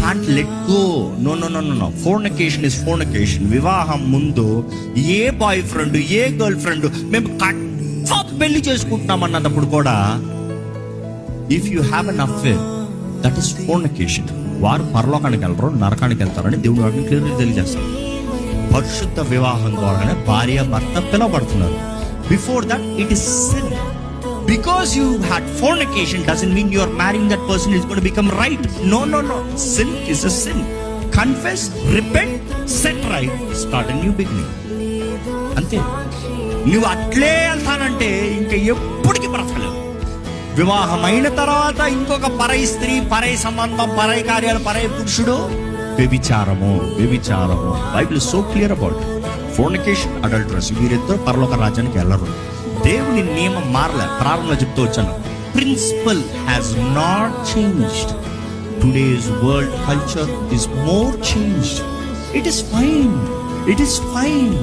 Can't let go. No. Fornication is fornication. వివాహం ముందు a boyfriend, a girlfriend మేము పెళ్లి చేసుకుంటున్నాం అన్నప్పుడు కూడా, if you have an affair, that is fornication. వారు పరలోకానికి వెళ్ళరు, నరకానికి వెళ్తారని దేవుడు వాటిని క్లియర్గా తెలియజేస్తారు. పరిశుద్ధ వివాహం ద్వారానే భార్య భర్త పిలవబడుతున్నారు. Before that it is sin. Because you had fornication doesn't mean you are marrying that person is going to become right. No. Sin is a sin. Confess, repent, set right, start a new beginning. అంతే. నువ్వు అట్లే వెళ్తానంటే ఇంకా ఎప్పటికీ బ్రతకలేవు. వివాహమైన తర్వాత ఇంకొక పరై స్త్రీ, పరై సంబంధం, పరై కార్యాలు, పరై పురుషుడు, వ్యభిచారము. Bible so clear about fornication, adulterous. వీరిద్దరు పరలోక రాజ్యానికి వెళ్ళరు. దేవుని నియమం మారలే. ప్రారంభంలో చెప్తూ వచ్చాను, principle has not changed. Today's world culture is more changed. It is fine.